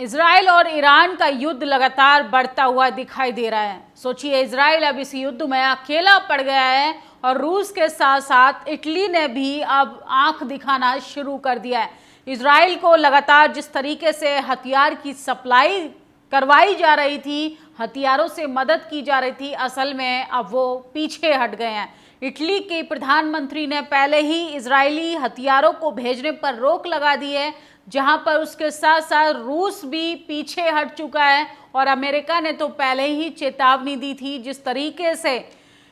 Israel और Iran का युद्ध लगातार बढ़ता हुआ दिखाई दे रहा है। सोचिए, इजराइल अब इस युद्ध में अकेला पड़ गया है और रूस के साथ साथ इटली ने भी अब आंख दिखाना शुरू कर दिया है। इजराइल को लगातार जिस तरीके से हथियार की सप्लाई करवाई जा रही थी, हथियारों से मदद की जा रही थी, असल में अब वो पीछे हट गए हैं। इटली के प्रधानमंत्री ने पहले ही इजरायली हथियारों को भेजने पर रोक लगा दी है, जहां पर उसके साथ साथ रूस भी पीछे हट चुका है और अमेरिका ने तो पहले ही चेतावनी दी थी। जिस तरीके से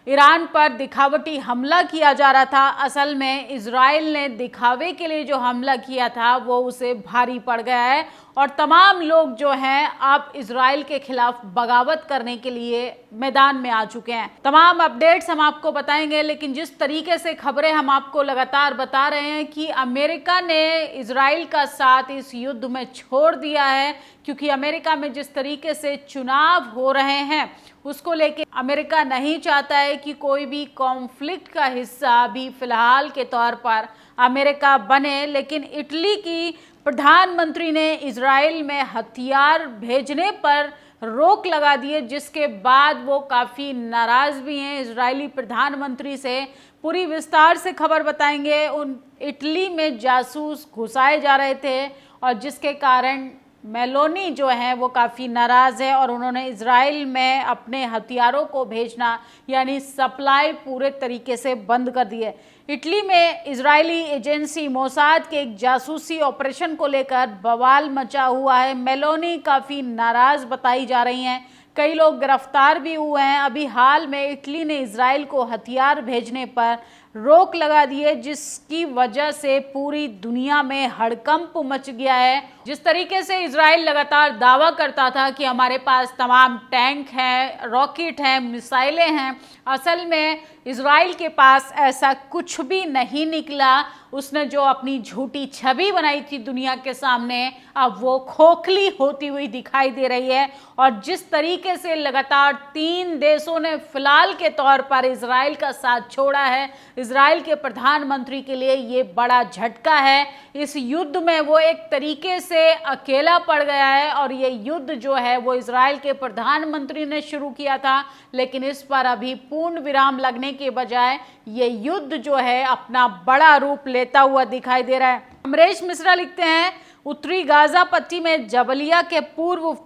ईरान पर दिखावटी हमला किया जा रहा था, असल में इजराइल ने दिखावे के लिए जो हमला किया था वो उसे भारी पड़ गया है और तमाम लोग जो हैं अब इजराइल के खिलाफ बगावत करने के लिए मैदान में आ चुके हैं। तमाम अपडेट्स हम आपको बताएंगे, लेकिन जिस तरीके से खबरें हम आपको लगातार बता रहे हैं कि अमेरिका ने इजराइल का साथ इस युद्ध में छोड़ दिया है, क्योंकि अमेरिका में जिस तरीके से चुनाव हो रहे हैं उसको लेके अमेरिका नहीं चाहता है कि कोई भी कॉन्फ्लिक्ट का हिस्सा अभी फिलहाल के तौर पर अमेरिका बने। लेकिन इटली की प्रधानमंत्री ने इजराइल में हथियार भेजने पर रोक लगा दी है, जिसके बाद वो काफ़ी नाराज़ भी हैं इजरायली प्रधानमंत्री से। पूरी विस्तार से खबर बताएंगे। उन इटली में जासूस घुसाए जा रहे थे और जिसके कारण मेलोनी जो है वो काफ़ी नाराज़ है और उन्होंने इजराइल में अपने हथियारों को भेजना यानी सप्लाई पूरे तरीके से बंद कर दी है। इटली में इजरायली एजेंसी मोसाद के एक जासूसी ऑपरेशन को लेकर बवाल मचा हुआ है। मेलोनी काफ़ी नाराज़ बताई जा रही हैं, कई लोग गिरफ्तार भी हुए हैं। अभी हाल में इटली ने इजराइल को हथियार भेजने पर रोक लगा दी है, जिसकी वजह से पूरी दुनिया में हड़कंप मच गया है। जिस तरीके से इजराइल लगातार दावा करता था कि हमारे पास तमाम टैंक हैं, रॉकेट हैं, मिसाइलें हैं, असल में इजराइल के पास ऐसा कुछ भी नहीं निकला। उसने जो अपनी झूठी छवि बनाई थी दुनिया के सामने, अब वो खोखली होती हुई दिखाई दे रही है। और जिस तरीके से लगातार 3 देशों ने फिलहाल के तौर पर इजराइल का साथ छोड़ा है, इजराइल के प्रधानमंत्री के लिए ये बड़ा झटका है। इस युद्ध में वो एक तरीके से अकेला पड़ गया है और ये युद्ध जो है वो इजराइल के प्रधानमंत्री ने शुरू किया था, लेकिन इस पर अभी पूर्ण विराम लगने के बजाय ये युद्ध जो है अपना बड़ा रूप लेता हुआ दिखाई दे रहा है। अमरेश मिश्रा लिखते हैं, उत्तरी गाजा पट्टी में जबलिया के पूर्व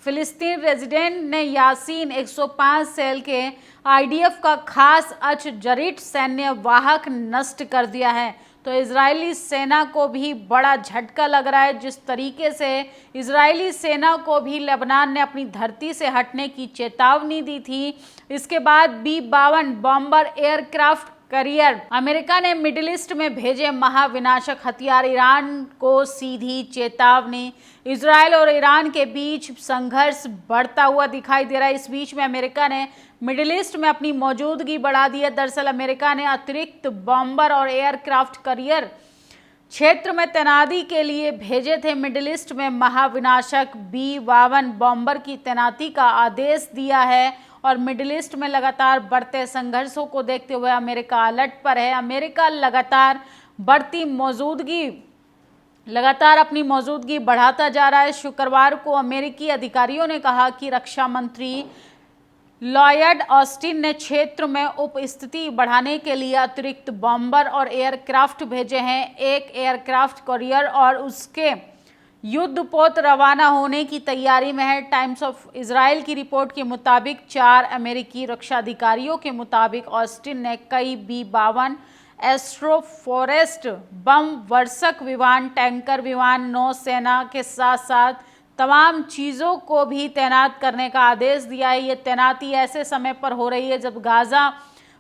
फिलिस्तीन रेजिडेंट ने यासीन 105 सेल के आईडीएफ का खास अच-जरीट सैन्य वाहक नष्ट कर दिया है। तो इजरायली सेना को भी बड़ा झटका लग रहा है। जिस तरीके से इजरायली सेना को भी लेबनान ने अपनी धरती से हटने की चेतावनी दी थी, इसके बाद B-52 bomber aircraft carrier America ने मिडिल ईस्ट में भेजे महाविनाशक हथियार। ईरान को सीधी चेतावनी। इजराइल और ईरान के बीच संघर्ष बढ़ता हुआ दिखाई दे रहा है। इस बीच में अमेरिका ने मिडिल ईस्ट में अपनी मौजूदगी बढ़ा दी है। दरअसल अमेरिका ने अतिरिक्त बॉम्बर और एयरक्राफ्ट करियर क्षेत्र में तैनाती के लिए भेजे थे। मिडिल ईस्ट में महाविनाशक B-52 बॉम्बर की तैनाती का आदेश दिया है और मिडिल ईस्ट में लगातार बढ़ते संघर्षों को देखते हुए अमेरिका अलर्ट पर है। अमेरिका लगातार अपनी मौजूदगी बढ़ाता जा रहा है। शुक्रवार को अमेरिकी अधिकारियों ने कहा कि रक्षा मंत्री लॉयड ऑस्टिन ने क्षेत्र में उपस्थिति बढ़ाने के लिए अतिरिक्त बॉम्बर और एयरक्राफ्ट भेजे हैं। एक एयरक्राफ्ट करियर और उसके युद्धपोत रवाना होने की तैयारी में है। टाइम्स ऑफ इजराइल की रिपोर्ट के मुताबिक 4 अमेरिकी रक्षा अधिकारियों के मुताबिक ऑस्टिन ने कई B-52 एस्ट्रोफोरेस्ट बम वर्षक विमान, टैंकर विमान, नौसेना के साथ साथ तमाम चीज़ों को भी तैनात करने का आदेश दिया है। ये तैनाती ऐसे समय पर हो रही है जब गाज़ा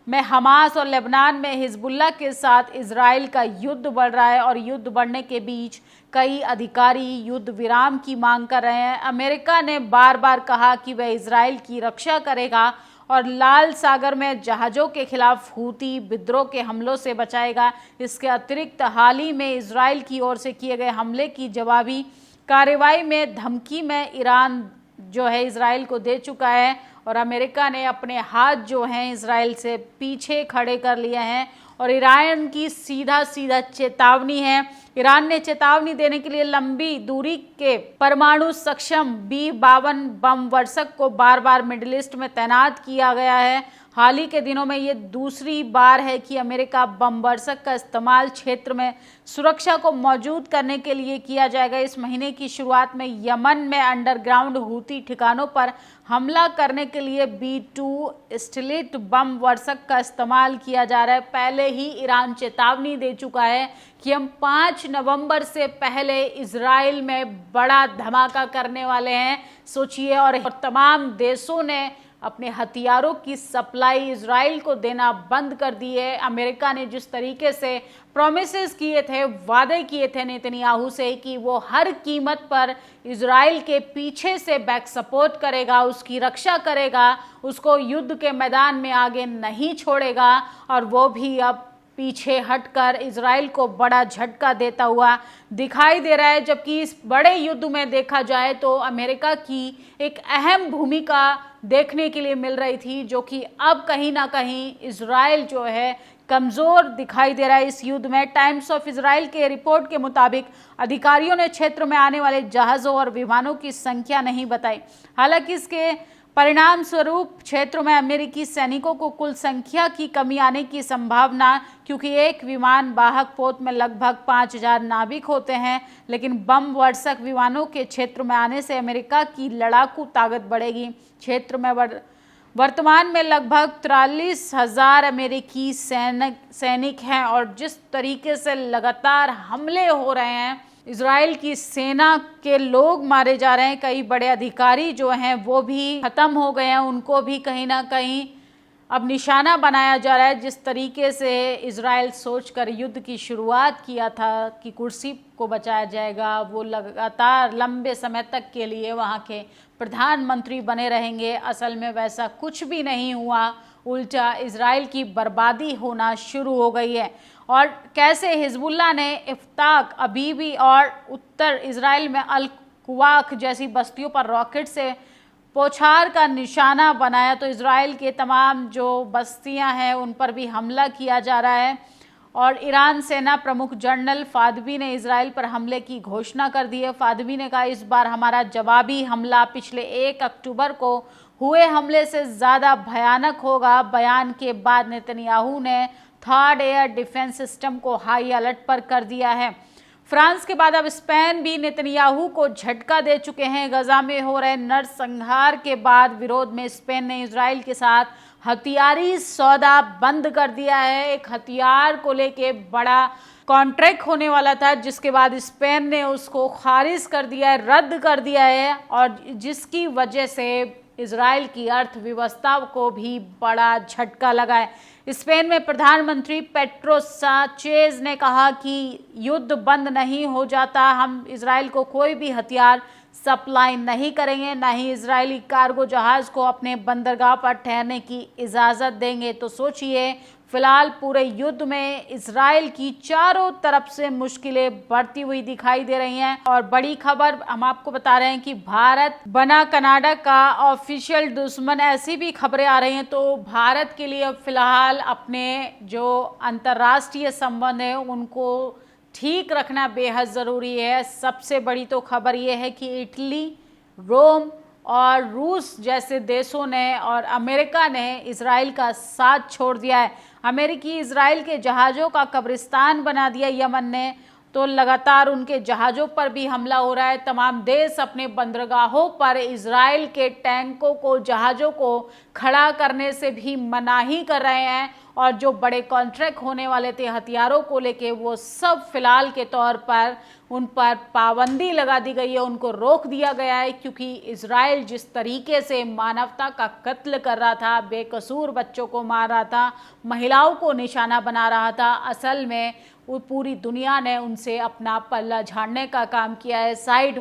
में हमास और लेबनान में हिजबुल्लाह के साथ इजराइल का युद्ध बढ़ रहा है और युद्ध बढ़ने के बीच कई अधिकारी युद्ध विराम की मांग कर रहे हैं। अमेरिका ने बार बार कहा कि वह इजराइल की रक्षा करेगा और लाल सागर में जहाज़ों के खिलाफ हूती विद्रोह के हमलों से बचाएगा। इसके अतिरिक्त हाल ही में इजराइल की ओर से किए गए हमले की जवाबी कार्रवाई में धमकी में ईरान जो है इजराइल को दे चुका है और अमेरिका ने अपने हाथ जो हैं इजराइल से पीछे खड़े कर लिए हैं और ईरान की सीधा सीधा चेतावनी है। ईरान ने चेतावनी देने के लिए लंबी दूरी के परमाणु सक्षम B-52 बम वर्षक को बार बार मिडिल ईस्ट में तैनात किया गया है। हाल ही के दिनों में ये दूसरी बार है कि अमेरिका बम वर्षक का इस्तेमाल क्षेत्र में सुरक्षा को मौजूद करने के लिए किया जाएगा। इस महीने की शुरुआत में यमन में अंडरग्राउंड हूती ठिकानों पर हमला करने के लिए B-2 स्टिल्ट बम वर्षक का इस्तेमाल किया जा रहा है। पहले ही ईरान चेतावनी दे चुका है कि हम 5 नवंबर से पहले इजराइल में बड़ा धमाका करने वाले हैं। सोचिए, और तमाम देशों ने अपने हथियारों की सप्लाई इजराइल को देना बंद कर दी है। अमेरिका ने जिस तरीके से प्रॉमिसेस किए थे, वादे किए थे नेतन्याहू से कि वो हर कीमत पर इजराइल के पीछे से बैक सपोर्ट करेगा, उसकी रक्षा करेगा, उसको युद्ध के मैदान में आगे नहीं छोड़ेगा, और वो भी अब पीछे हटकर इजराइल को बड़ा झटका देता हुआ दिखाई दे रहा है। जबकि इस बड़े युद्ध में देखा जाए तो अमेरिका की एक अहम भूमिका देखने के लिए मिल रही थी, जो कि अब कहीं ना कहीं इजराइल जो है कमज़ोर दिखाई दे रहा है इस युद्ध में। टाइम्स ऑफ इजराइल के रिपोर्ट के मुताबिक अधिकारियों ने क्षेत्र में आने वाले जहाज़ों और विमानों की संख्या नहीं बताई। हालांकि इसके परिणाम स्वरूप क्षेत्रों में अमेरिकी सैनिकों को कुल संख्या की कमी आने की संभावना, क्योंकि एक विमान वाहक पोत में लगभग 5000 नाविक होते हैं, लेकिन बम वर्षक विमानों के क्षेत्र में आने से अमेरिका की लड़ाकू ताकत बढ़ेगी। क्षेत्र में वर्तमान में लगभग 43,000 अमेरिकी सैनिक हैं, और जिस तरीके से लगातार हमले हो रहे हैं, इजराइल की सेना के लोग मारे जा रहे हैं, कई बड़े अधिकारी जो हैं वो भी खत्म हो गए हैं, उनको भी कहीं ना कहीं अब निशाना बनाया जा रहा है। जिस तरीके से इजराइल सोचकर युद्ध की शुरुआत किया था कि कुर्सी को बचाया जाएगा, वो लगातार लंबे समय तक के लिए वहाँ के प्रधानमंत्री बने रहेंगे, असल में वैसा कुछ भी नहीं हुआ, उल्टा इजराइल की बर्बादी होना शुरू हो गई है। और कैसे हिजबुल्ला ने इफ्ताक, अबीबी और उत्तर इजराइल में अल कुवाक जैसी बस्तियों पर रॉकेट से पोछार का निशाना बनाया, तो इजराइल के तमाम जो बस्तियां हैं उन पर भी हमला किया जा रहा है। और ईरान सेना प्रमुख जनरल फादवी ने इजराइल पर हमले की घोषणा कर दी है। फादवी ने कहा, इस बार हमारा जवाबी हमला पिछले 1 अक्टूबर को हुए हमले से ज़्यादा भयानक होगा। बयान के बाद नेतन्याहू ने थर्ड एयर डिफेंस सिस्टम को हाई अलर्ट पर कर दिया है। फ्रांस के बाद अब स्पेन भी नेतन्याहू को झटका दे चुके हैं। गजा में हो रहे नरसंहार के बाद विरोध में स्पेन ने इजराइल के साथ हथियारी सौदा बंद कर दिया है। एक हथियार को लेके बड़ा कॉन्ट्रैक्ट होने वाला था, जिसके बाद स्पेन ने उसको खारिज कर दिया है, रद्द कर दिया है, और जिसकी वजह से इजराइल की अर्थव्यवस्था को भी बड़ा झटका लगा है। स्पेन में प्रधानमंत्री पेड्रो साnchez ने कहा कि युद्ध बंद नहीं हो जाता, हम इजराइल को कोई भी हथियार सप्लाई नहीं करेंगे, ना ही इजरायली कार्गो जहाज को अपने बंदरगाह पर ठहरने की इजाज़त देंगे। तो सोचिए, फिलहाल पूरे युद्ध में इजराइल की चारों तरफ से मुश्किलें बढ़ती हुई दिखाई दे रही हैं। और बड़ी खबर हम आपको बता रहे हैं कि भारत बना कनाडा का ऑफिशियल दुश्मन, ऐसी भी खबरें आ रही हैं। तो भारत के लिए फिलहाल अपने जो अंतर्राष्ट्रीय संबंध है उनको ठीक रखना बेहद ज़रूरी है। सबसे बड़ी तो खबर ये है कि इटली, रोम और रूस जैसे देशों ने और अमेरिका ने इजराइल का साथ छोड़ दिया है। अमेरिकी इजराइल के जहाज़ों का कब्रिस्तान बना दिया यमन ने, तो लगातार उनके जहाज़ों पर भी हमला हो रहा है। तमाम देश अपने बंदरगाहों पर इजराइल के टैंकों को, जहाज़ों को खड़ा करने से भी मनाही कर रहे हैं, और जो बड़े कॉन्ट्रैक्ट होने वाले थे हथियारों को लेके, वो सब फिलहाल के तौर पर उन पर पाबंदी लगा दी गई है, उनको रोक दिया गया है। क्योंकि इजराइल जिस तरीके से मानवता का कत्ल कर रहा था, बेकसूर बच्चों को मार रहा था, महिलाओं को निशाना बना रहा था, असल में वो पूरी दुनिया ने उनसे अपना पल्ला झाड़ने का काम किया है, साइड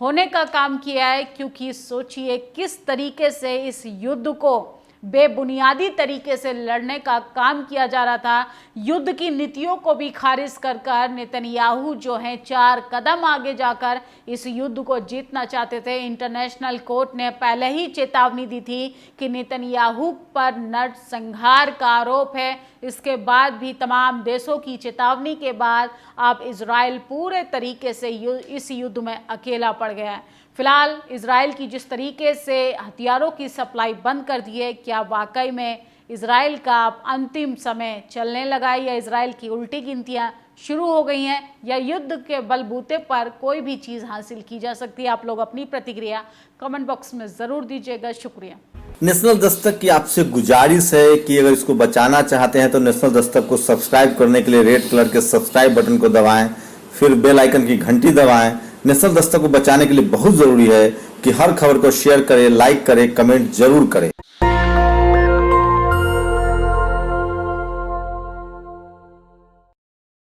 होने का काम किया है। क्योंकि सोचिए किस तरीके से इस युद्ध को बेबुनियादी तरीके से लड़ने का काम किया जा रहा था। युद्ध की नीतियों को भी खारिज कर कर नेतन्याहू जो है 4 कदम आगे जाकर इस युद्ध को जीतना चाहते थे। इंटरनेशनल कोर्ट ने पहले ही चेतावनी दी थी कि नेतन्याहू पर नरसंहार का आरोप है। इसके बाद भी तमाम देशों की चेतावनी के बाद अब इजराइल पूरे तरीके से इस युद्ध में अकेला पड़ गया है। फिलहाल इजराइल की जिस तरीके से हथियारों की सप्लाई बंद कर दी है, क्या वाकई में इजराइल का अंतिम समय चलने लगा है या इजराइल की उल्टी गिनतियां शुरू हो गई हैं या युद्ध के बलबूते पर कोई भी चीज़ हासिल की जा सकती है? आप लोग अपनी प्रतिक्रिया कमेंट बॉक्स में ज़रूर दीजिएगा। शुक्रिया। नेशनल दस्तक की आपसे गुजारिश है कि अगर इसको बचाना चाहते हैं तो नेशनल दस्तक को सब्सक्राइब करने के लिए रेड कलर के सब्सक्राइब बटन को दबाएं, फिर बेल आइकन की घंटी दबाएं। नेशनल दस्तक को बचाने के लिए बहुत जरूरी है कि हर खबर को शेयर करें, लाइक करें, कमेंट जरूर करें।